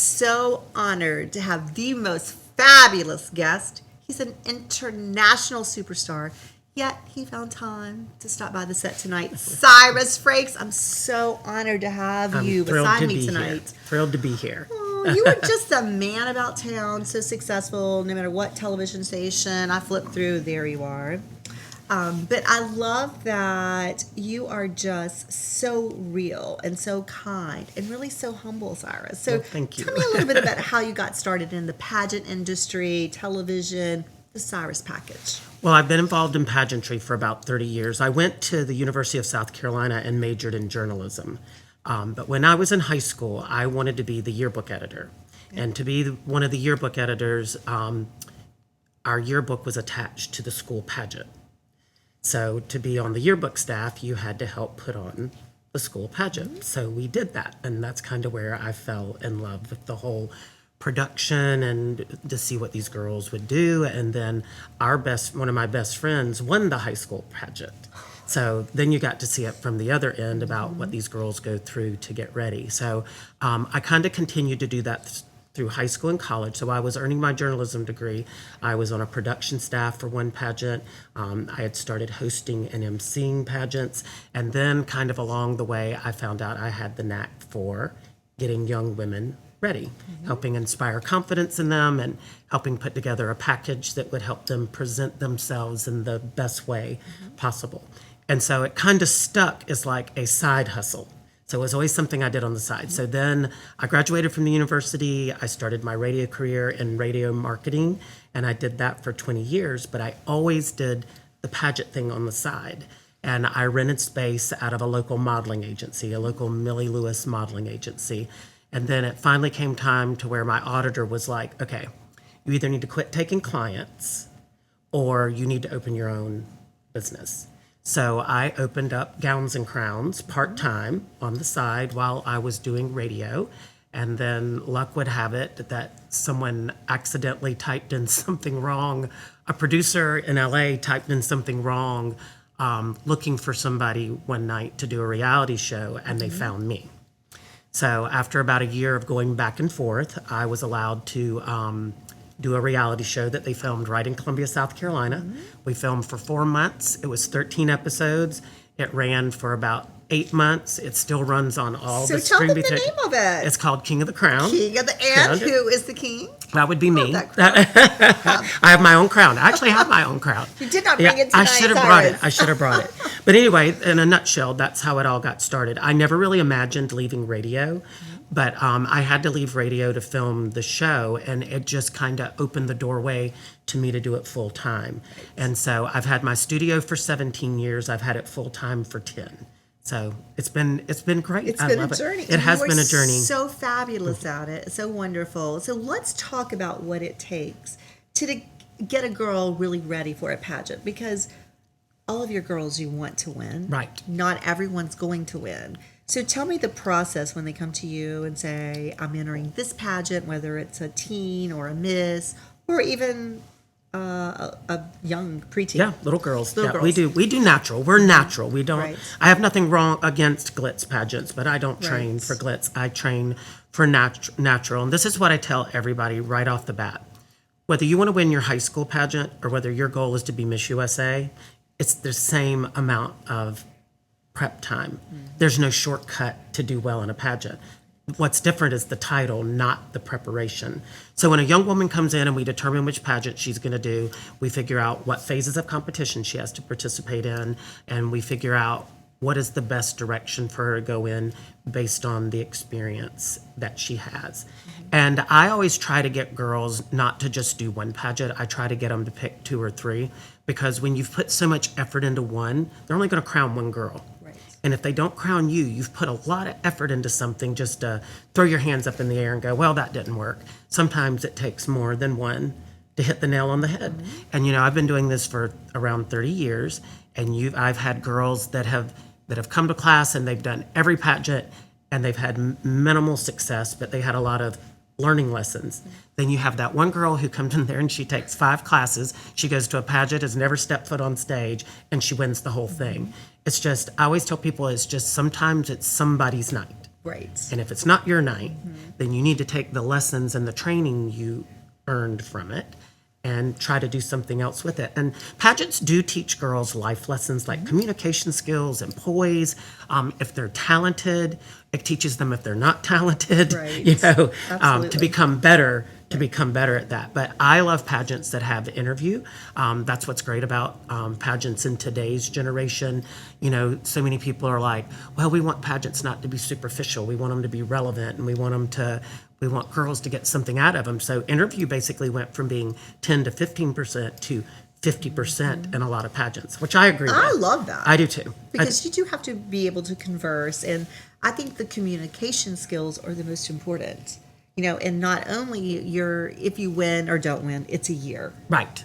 so honored to have the most fabulous guest. He's an international superstar, yet he found time to stop by the set tonight. Cyrus Frakes, I'm so honored to have you beside me tonight. Thrilled to be here. Oh, you are just a man about town, so successful, no matter what television station I flip through, there you are. But I love that you are just so real and so kind and really so humble, Cyrus. So well, thank you. Tell me a little bit about how you got started in the pageant industry, television, the Cyrus package. Well, I've been involved in pageantry for about 30 years. I went to the University of South Carolina and majored in journalism. But when I was in high school, I wanted to be the yearbook editor. Okay. And to be one of the yearbook editors, our yearbook was attached to the school pageant. So to be on the yearbook staff, you had to help put on the school pageant. Mm-hmm. So we did that, and that's kind of where I fell in love with the whole production and to see what these girls would do. And then one of my best friends won the high school pageant. So then you got to see it from the other end about what these girls go through to get ready. So I kind of continued to do that through high school and college. So I was earning my journalism degree. I was on a production staff for one pageant. I had started hosting and emceeing pageants. And then kind of along the way, I found out I had the knack for getting young women ready, helping inspire confidence in them and helping put together a package that would help them present themselves in the best way possible. And so it kind of stuck as like a side hustle. So it was always something I did on the side. So then I graduated from the university. I started my radio career in radio marketing, and I did that for 20 years. But I always did the pageant thing on the side. And I rented space out of a local modeling agency, a local Millie Lewis modeling agency. And then it finally came time to where my auditor was like, okay, you either need to quit taking clients or you need to open your own business. So I opened up Gowns and Crowns part-time on the side while I was doing radio. And then luck would have it that someone accidentally typed in something wrong. A producer in LA typed in something wrong, looking for somebody one night to do a reality show, and they found me. So after about a year of going back and forth, I was allowed to do a reality show that they filmed right in Columbia, South Carolina. We filmed for 4 months. It was 13 episodes. It ran for about 8 months. It still runs on all the So tell streaming. them the name of it. It's called King of the Crown. King of the And who is the king? That would be me. That crown. I have my own crown. I actually have my own crown. You did not bring it tonight, I should have brought it. I should have brought it. But anyway, in a nutshell, that's how it all got started. I never really imagined leaving radio, but I had to leave radio to film the show, and it just kind of opened the doorway to me to do it full time. And so I've had my studio for 17 years. I've had it full time for 10. So it's been great. It's been a journey. It has been a journey. So fabulous at it. So wonderful. So let's talk about what it takes to get a girl really ready for a pageant, because all of your girls you want to win. Right. Not everyone's going to win. So tell me the process when they come to you and say, I'm entering this pageant, whether it's a teen or a miss or even a young preteen. Yeah, little girls. Girls. We do natural. We're natural. We don't. Right. I have nothing wrong against glitz pageants, but I don't train for glitz. I train for natural. And this is what I tell everybody right off the bat. Whether you want to win your high school pageant or whether your goal is to be Miss USA, it's the same amount of prep time. There's no shortcut to do well in a pageant. What's different is the title, not the preparation. So when a young woman comes in and we determine which pageant she's going to do, we figure out what phases of competition she has to participate in, and we figure out what is the best direction for her to go in based on the experience that she has. And I always try to get girls not to just do one pageant. I try to get them to pick 2 or 3, because when you've put so much effort into one, they're only going to crown one girl. And if they don't crown you, you've put a lot of effort into something just to throw your hands up in the air and go, well, that didn't work. Sometimes it takes more than one to hit the nail on the head. And, I've been doing this for around 30 years, and I've had girls that have come to class and they've done every pageant and they've had minimal success, but they had a lot of learning lessons. Then you have that one girl who comes in there and she takes 5 classes, she goes to a pageant, has never stepped foot on stage, and she wins the whole thing. It's just, I always tell people, it's just sometimes it's somebody's night. Right. And if it's not your night, then you need to take the lessons and the training you earned from it and try to do something else with it. And pageants do teach girls life lessons like communication skills and poise. If they're talented, it teaches them if they're not talented, Right. to Absolutely. become better. To become better at that. But I love pageants that have interview. That's what's great about pageants in today's generation. So many people are like, well, we want pageants not to be superficial. We want them to be relevant, and we want girls to get something out of them. So interview basically went from being 10 to 15% to 50% in a lot of pageants, which I agree with. I love that. I do too. Because you do have to be able to converse, and I think the communication skills are the most important. And not only if you win or don't win, it's a year. Right.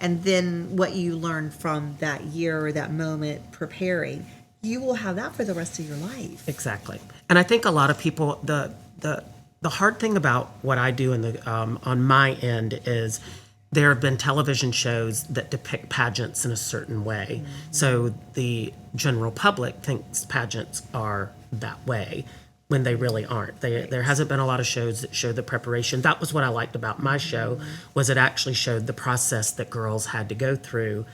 And then what you learn from that year or that moment preparing, you will have that for the rest of your life. Exactly. And I think a lot of people, the hard thing about what I do on my end is there have been television shows that depict pageants in a certain way. So the general public thinks pageants are that way, when they really aren't. There hasn't been a lot of shows that show the preparation. That was what I liked about my show, was it actually showed the process that girls had to go through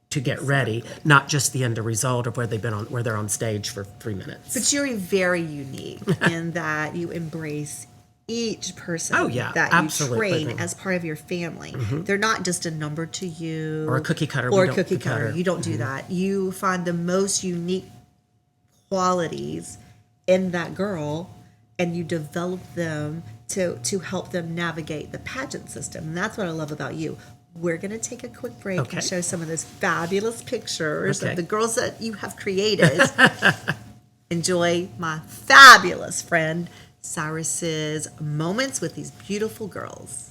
to get ready, not just the end result of where they're on stage for 3 minutes. But you're very unique in that you embrace each person that absolutely. you train as part of your family. They're not just a number to you. Or a cookie cutter. Or a cookie cutter. You don't do that. You find the most unique qualities in that girl, and you develop them to help them navigate the pageant system. And that's what I love about you. We're going to take a quick break and show some of those fabulous pictures of the girls that you have created. Enjoy my fabulous friend Cyrus's moments with these beautiful girls.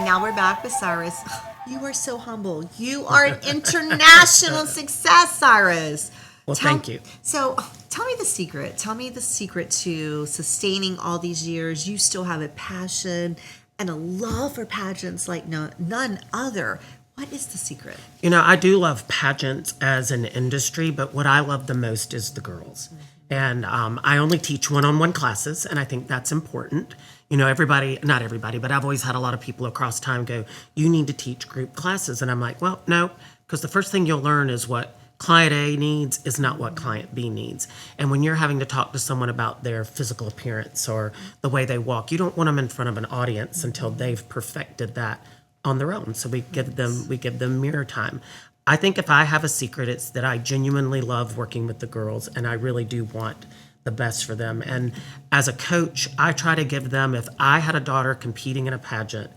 Now we're back with Cyrus. You are so humble. You are an international success, Cyrus. Well, thank you. So tell me the secret. Tell me the secret to sustaining all these years. You still have a passion and a love for pageants like none other. What is the secret? I do love pageants as an industry, but what I love the most is the girls. And I only teach one-on-one classes, and I think that's important. Not everybody, but I've always had a lot of people across time go, you need to teach group classes. And I'm like, well, no, because the first thing you'll learn is what client A needs is not what client B needs. And when you're having to talk to someone about their physical appearance or the way they walk, you don't want them in front of an audience until they've perfected that on their own. So we give them mirror time. I think if I have a secret, it's that I genuinely love working with the girls, and I really do want the best for them. And as a coach, I try to give them, if I had a daughter competing in a pageant,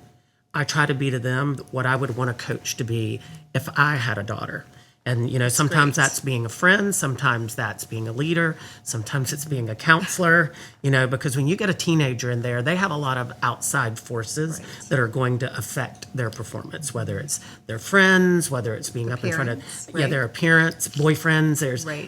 I try to be to them what I would want a coach to be if I had a daughter. And, sometimes that's being a friend, sometimes that's being a leader, sometimes it's being a counselor, because when you get a teenager in there, they have a lot of outside forces that are going to affect their performance, whether it's their friends, whether it's being up in front of their appearance, boyfriends,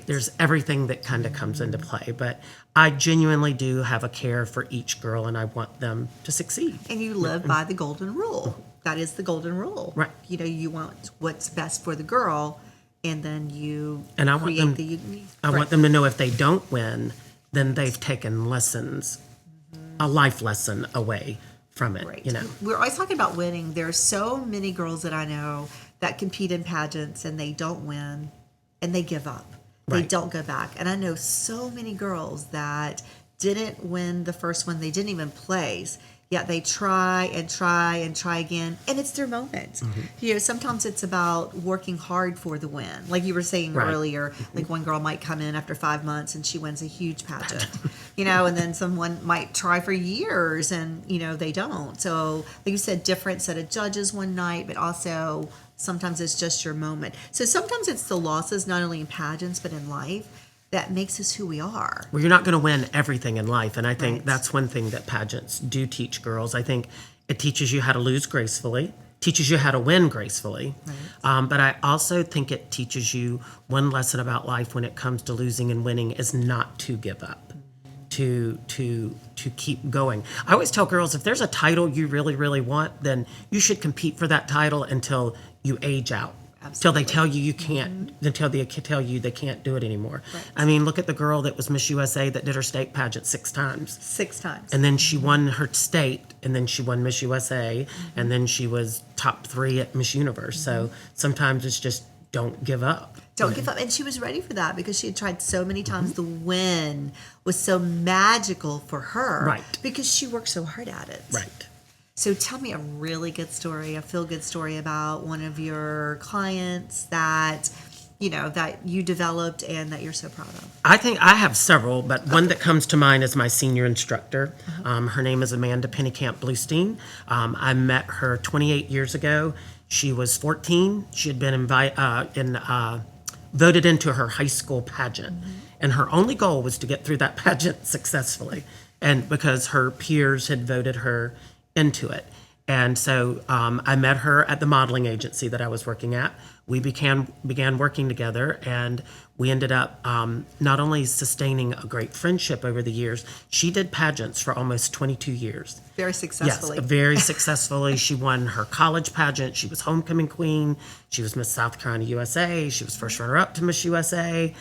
there's everything that kind of comes into play. But I genuinely do have a care for each girl, and I want them to succeed. And you live by the golden rule. That is the golden rule. Right. You want what's best for the girl, and then you and I want them, the unique. I want them to know if they don't win, then they've taken lessons, a life lesson away from it, Right. you know. We're always talking about winning. There's so many girls that I know that compete in pageants and they don't win and they give up. They Right. don't go back. And I know so many girls that didn't win the first one. They didn't even place. Yet they try and try and try again, and it's their moment. You know, sometimes it's about working hard for the win. Like you were saying Right. earlier, like one girl might come in after 5 months and she wins a huge pageant, you know, and then someone might try for years and, you know, they don't. So, like you said, different set of judges one night, but also sometimes it's just your moment. So sometimes it's the losses, not only in pageants, but in life, that makes us who we are. Well, you're not going to win everything in life. And I think Right. that's one thing that pageants do teach girls. I think it teaches you how to lose gracefully, teaches you how to win gracefully. But I also think it teaches you one lesson about life when it comes to losing and winning is not to give up, to keep going. I always tell girls, if there's a title you really, really want, then you should compete for that title until you age out. Till they Absolutely. tell you you can't, until they tell you they can't do it anymore. Right. I mean, look at the girl that was Miss USA that did her state pageant 6 times. 6 times. And then she won her state, and then she won Miss USA, and then she was top 3 at Miss Universe. So sometimes it's just don't give up. Don't give up. And she was ready for that because she had tried so many times. The win was so magical for her. Right. Because she worked so hard at it. Right. So tell me a really good story, a feel-good story about one of your clients that, you know, that you developed and that you're so proud of. I think I have several, but one that comes to mind is my senior instructor. Her name is Amanda Pennycamp Bluestein. I met her 28 years ago. She was 14. She had been voted into her high school pageant, and her only goal was to get through that pageant successfully, and because her peers had voted her into it. And so I met her at the modeling agency that I was working at. We began working together, and we ended up not only sustaining a great friendship over the years, she did pageants for almost 22 years. Very successfully. Yes, very successfully. She won her college pageant. She was homecoming queen. She was Miss South Carolina USA. She was first runner-up to Miss USA.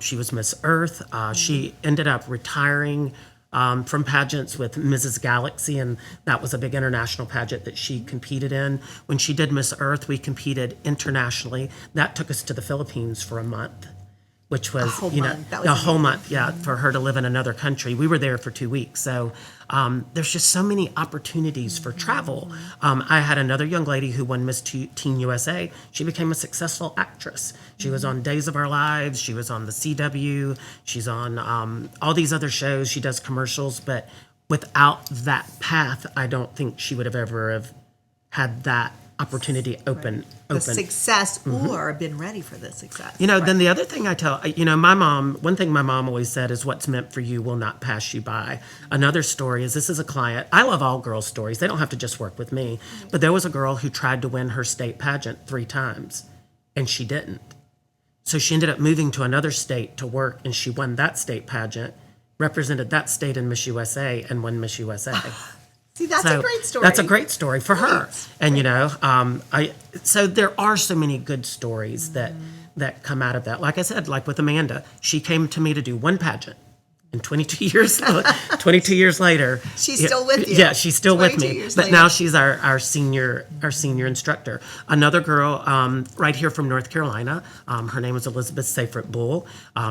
She was Miss Earth. She ended up retiring from pageants with Mrs. Galaxy, and that was a big international pageant that she competed in. When she did Miss Earth, we competed internationally. That took us to the Philippines for a month, which was, whole you know, month. That was a whole amazing. month, yeah, for her to live in another country. We were there for 2 weeks. So there's just so many opportunities for travel. I had another young lady who won Miss Teen USA. She became a successful actress. She was on Days of Our Lives. She was on the CW. She's on all these other shows. She does commercials. But without that path, I don't think she would have ever have had that opportunity open. The success or been ready for the success. You know, then the other thing I tell, you know, my mom, one thing my mom always said is what's meant for you will not pass you by. Another story is this is a client. I love all girls' stories. They don't have to just work with me. But there was a girl who tried to win her state pageant 3 times, and she didn't. So she ended up moving to another state to work, and she won that state pageant, represented that state in Miss USA, and won Miss USA. See, that's So a great story. That's a great story for her. Right. And you know, so there are so many good stories that come out of that. Like I said, like with Amanda, she came to me to do one pageant. And 22 years later, She's still with you. Yeah, she's still with 22 me. years But later. now she's our senior instructor. Another girl right here from North Carolina. Her name is Elizabeth Seyfried Bull.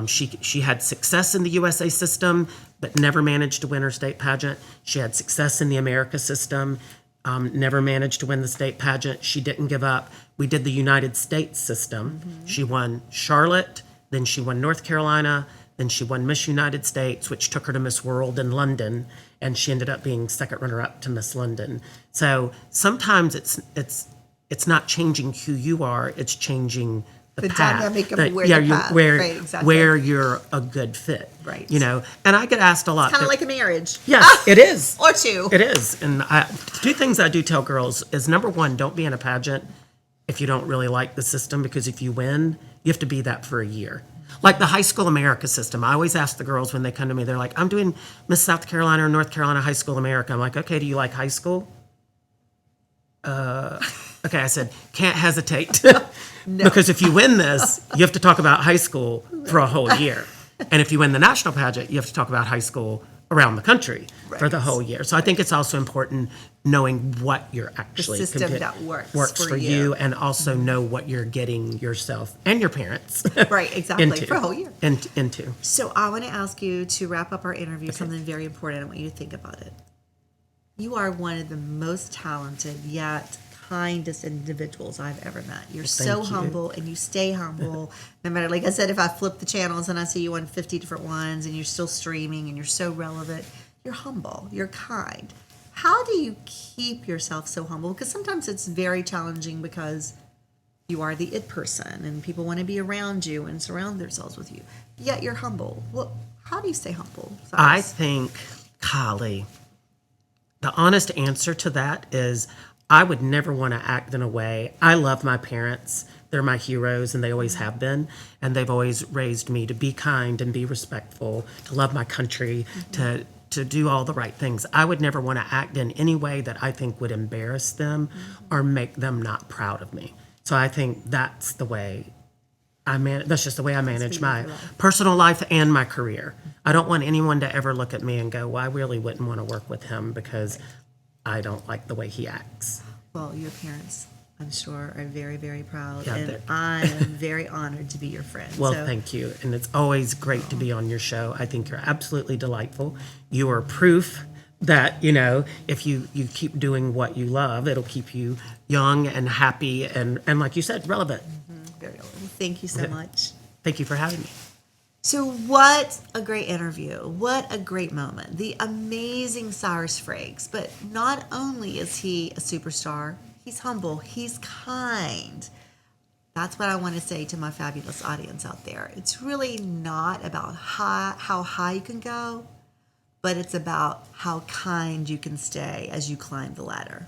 She had success in the USA system, but never managed to win her state pageant. She had success in the America system. Never managed to win the state pageant. She didn't give up. We did the United States system. She won Charlotte, then she won North Carolina, then she won Miss United States, which took her to Miss World in London, and she ended up being second runner-up to Miss London. So sometimes it's not changing who you are; it's changing the path. dynamic of That- where yeah, the you- path, where right, exactly. where you're a good fit. Right. You know, and I get asked a lot. Kind of that- like a marriage. Yes, it is. Or 2. It is. And 2 things I do tell girls is number 1, don't be in a pageant if you don't really like the system, because if you win, you have to be that for a year. Like the High School America system. I always ask the girls when they come to me, they're like, I'm doing Miss South Carolina or North Carolina High School America. I'm like, okay, do you like high school? Okay, I said, can't hesitate. Because if you win this, you have to talk about high school for a whole year. And if you win the national pageant, you have to talk about high school around the country for the Right. whole year. So I think it's also important knowing what you're actually system that works for for you, you. and also know what you're getting yourself and your parents Right, exactly, into, for a whole year. into. So I want to ask you to wrap up our interview, something very important. I want you to think about it. You are one of the most talented yet kindest individuals I've ever met. You're so thank you. humble and you stay humble. No matter, like I said, if I flip the channels and I see you on 50 different ones and you're still streaming and you're so relevant, you're humble, you're kind. How do you keep yourself so humble? Because sometimes it's very challenging because you are the it person and people want to be around you and surround themselves with you. Yet you're humble. Well, how do you stay humble? I Cyrus? think, Kylie, the honest answer to that is I would never want to act in a way. I love my parents. They're my heroes, and they always have been. And they've always raised me to be kind and be respectful, to love my country, to do all the right things. I would never want to act in any way that I think would embarrass them or make them not proud of me. So I think that's the way that's just the way I manage my personal life and my career. I don't want anyone to ever look at me and go, well, I really wouldn't want to work with him because I don't like the way he acts. Well, your parents, I'm sure, are very, very proud. Yeah, and they're- I am very honored to be your friend. Well, So, thank you. And it's always great to be on your show. I think you're absolutely delightful. You are proof that, if you keep doing what you love, it'll keep you young and happy and like you said, relevant. very well. Thank you so much. Thank you for having me. So, what a great interview. What a great moment. The amazing Cyrus Frakes. But not only is he a superstar, he's humble, he's kind. That's what I want to say to my fabulous audience out there. It's really not about how high you can go, but it's about how kind you can stay as you climb the ladder.